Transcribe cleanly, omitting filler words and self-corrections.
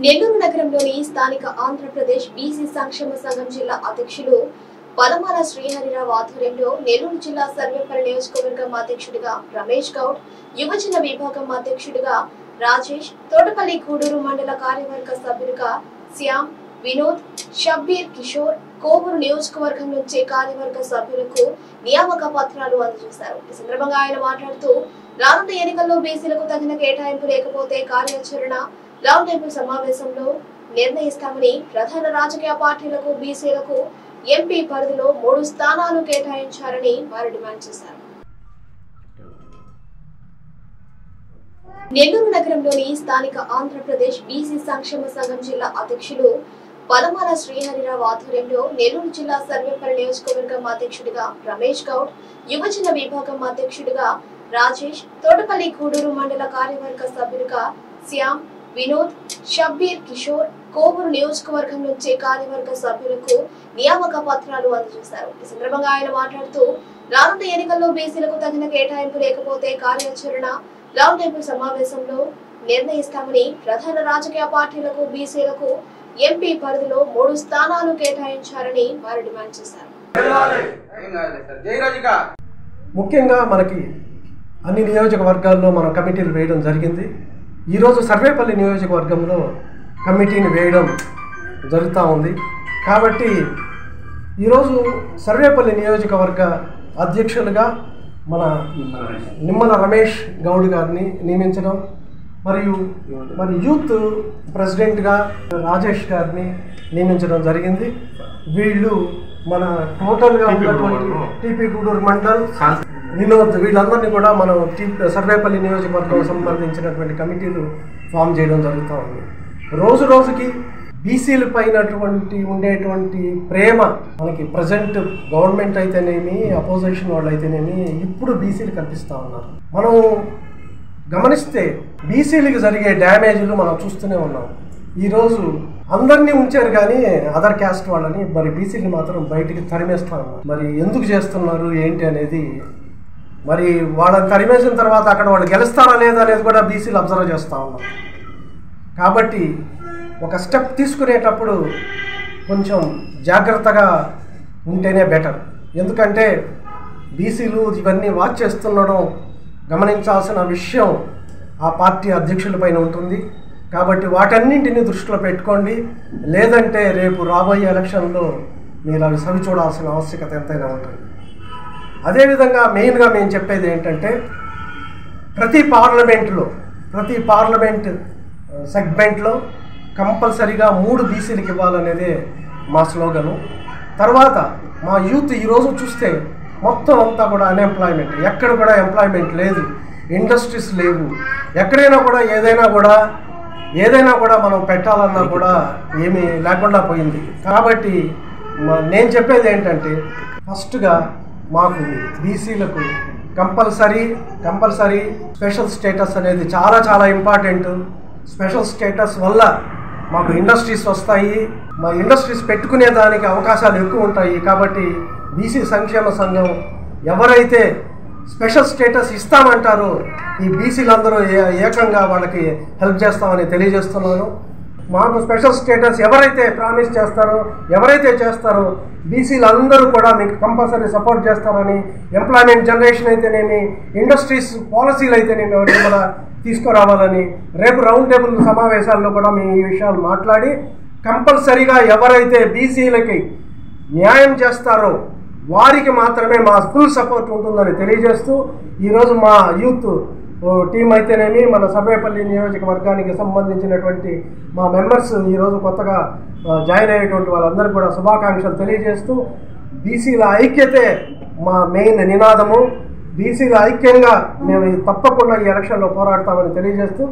నెల్లూరు నగరంలోని స్థానిక ఆంధ్రప్రదేశ్ బీసీ సంక్షేమ సంఘం జిల్లా అధ్యక్షులు పలమాల శ్రీహరిరావు ఆధ్వర్యంలో నెల్లూరు జిల్లా సర్వేపల్లి నియోజకవర్గం అధ్యక్షుడిగా రమేష్ గౌడ్, యువజన విభాగం అధ్యక్షుడిగా రాజేష్, తోటపల్లి గూడూరు మండల కార్యవర్గ సభ్యులుగా శ్యామ్, వినోద్, షబ్బీర్ కిషోర్, కోవూరు నియోజకవర్గం నుంచి కార్యవర్గ సభ్యులకు నియామక పత్రాలు అందజేశారు. ఈ సందర్భంగా ఆయన మాట్లాడుతూ రానున్న ఎన్నికల్లో బీసీలకు తగిన కేటాయింపు లేకపోతే కార్యాచరణ రౌండ్ టేబుల్ సమావేశంలో నిర్ణయిస్తామని, ప్రధాన రాజకీయ పార్టీలకు బీసీలకు ఎంపీ పరిధిలో 3 స్థానాలు కేటాయించారని వారు డిమాండ్ చేశారు. నెల్లూరు నగరంలోని స్థానిక ఆంధ్రప్రదేశ్ బీసీ సంక్షేమ సంఘం జిల్లా అధ్యక్షులు పలమాల శ్రీహరిరావు ఆధ్వర్యంలో నెల్లూరు జిల్లా సర్వేపల్లి నియోజకవర్గం అధ్యక్షుడిగా రమేష్ గౌడ్, యువజన విభాగం అధ్యక్షుడిగా రాజేష్, తోటపల్లి గూడూరు మండల కార్యవర్గ సభ్యులుగా శ్యామ్, వినోద్, షబ్బీర్ కిషోర్, కోవూరు నియోజకవర్గం నుంచి కార్యవర్గ సభ్యులకు నియామక పత్రాలు అందజేశారు. ఈ సందర్భంగా ఆయన మాట్లాడుతూ రానున్న ఎన్నికల్లో బీసీలకు తగిన కేటాయింపు లేకపోతే కార్యాచరణ రౌండ్ టేబుల్ సమావేశంలో నిర్ణయిస్తామని, ప్రధాన రాజకీయ పార్టీలకు బీసీలకు ఎంపీ పరిధిలో 3 స్థానాలు కేటాయించారని వారు డిమాండ్ చేశారు. ముఖ్యంగా మనకి అన్ని నియోజకవర్గాల్లో మనం కమిటీలు వేయడం జరిగింది. ఈరోజు సర్వేపల్లి నియోజకవర్గంలో కమిటీని వేయడం జరుగుతూ ఉంది. కాబట్టి ఈరోజు సర్వేపల్లి నియోజకవర్గ అధ్యక్షులుగా మన నిమ్మల రమేష్ గౌడ్ గారిని నియమించడం, మరి యూత్ ప్రెసిడెంట్గా రాజేష్ గారిని నియమించడం జరిగింది. వీళ్ళు మన టోటల్గా ఉన్నటువంటి టీపీ గూడూరు మండల్, వినోద్, వీళ్ళందరినీ కూడా మనం సర్వేపల్లి నియోజకవర్గం సంబంధించినటువంటి కమిటీలు ఫామ్ చేయడం జరుగుతూ ఉంది. రోజు రోజుకి బీసీల పైనటువంటి ఉండేటువంటి ప్రేమ మనకి ప్రజెంట్ గవర్నమెంట్ అయితేనేమి, అపోజిషన్ వాళ్ళు అయితేనేమి ఇప్పుడు బీసీలు కనిపిస్తూ ఉన్నారు. మనం గమనిస్తే బీసీలకు జరిగే డ్యామేజ్లు మనం చూస్తూనే ఉన్నాం. ఈరోజు అందరినీ ఉంచారు కానీ అదర్ క్యాస్ట్ వాళ్ళని, మరి బీసీని మాత్రం బయటికి తరిమేస్తూ ఉన్నారు. మరి ఎందుకు చేస్తున్నారు ఏంటి అనేది, మరి వాళ్ళని తరిమేసిన తర్వాత అక్కడ వాళ్ళు గెలుస్తారా లేదా అనేది కూడా బీసీలు అబ్జర్వ్ చేస్తూ ఉన్నారు. కాబట్టి ఒక స్టెప్ తీసుకునేటప్పుడు కొంచెం జాగ్రత్తగా ఉంటేనే బెటర్. ఎందుకంటే బీసీలు ఇవన్నీ వాచ్ చేస్తుండడం గమనించాల్సిన విషయం ఆ పార్టీ అధ్యక్షులపైన ఉంటుంది. కాబట్టి వాటన్నింటినీ దృష్టిలో పెట్టుకోండి. లేదంటే రేపు రాబోయే ఎలక్షన్లో మీరు అవి సవి చూడాల్సిన ఆవశ్యకత ఎంతైనా ఉంటుంది. అదేవిధంగా మెయిన్గా మేము చెప్పేది ఏంటంటే, ప్రతి పార్లమెంట్ సెగ్మెంట్లో కంపల్సరీగా 3 బీసీలకు ఇవ్వాలనేదే మా స్లోగను. తర్వాత మా యూత్ ఈరోజు చూస్తే మొత్తం అంతా కూడా అన్ఎంప్లాయ్మెంట్, ఎక్కడ కూడా ఎంప్లాయ్మెంట్ లేదు, ఇండస్ట్రీస్ లేవు. ఎక్కడైనా కూడా ఏదైనా కూడా మనం పెట్టాలన్నా కూడా ఏమీ లేకుండా పోయింది. కాబట్టి నేను చెప్పేది ఏంటంటే, ఫస్ట్గా మాకు బీసీలకు కంపల్సరీ స్పెషల్ స్టేటస్ అనేది చాలా చాలా ఇంపార్టెంట్. స్పెషల్ స్టేటస్ వల్ల మాకు ఇండస్ట్రీస్ వస్తాయి, మా ఇండస్ట్రీస్ పెట్టుకునే దానికి అవకాశాలు ఎక్కువ ఉంటాయి. కాబట్టి బీసీ సంక్షేమ సంఘం ఎవరైతే స్పెషల్ స్టేటస్ ఇస్తామంటారో ఈ బీసీలందరూ ఏకంగా వాళ్ళకి హెల్ప్ చేస్తామని తెలియజేస్తున్నాను. మాకు స్పెషల్ స్టేటస్ ఎవరైతే ప్రామిస్ చేస్తారో, ఎవరైతే చేస్తారో బీసీలందరూ కూడా మీకు కంపల్సరీ సపోర్ట్ చేస్తారని, ఎంప్లాయ్మెంట్ జనరేషన్ అయితేనేమి, ఇండస్ట్రీస్ పాలసీలు అయితేనేమి అవన్నీ కూడా తీసుకురావాలని రేపు రౌండ్ టేబుల్ సమావేశాల్లో కూడా మేము ఈ విషయాలు మాట్లాడి కంపల్సరీగా ఎవరైతే బీసీలకి న్యాయం చేస్తారో వారికి మాత్రమే మా ఫుల్ సపోర్ట్ ఉంటుందని తెలియజేస్తూ, ఈరోజు మా యూత్ టీం అయితేనేమి, మన సర్వేపల్లి నియోజకవర్గానికి సంబంధించినటువంటి మా మెంబర్స్ ఈరోజు కొత్తగా జాయిన్ అయ్యేటువంటి వాళ్ళందరికీ కూడా శుభాకాంక్షలు తెలియజేస్తూ, బీసీల ఐక్యతే మా మెయిన్ నినాదము. బీసీల ఐక్యంగా మేము తప్పకుండా ఈ ఎలక్షన్లో పోరాడతామని తెలియజేస్తూ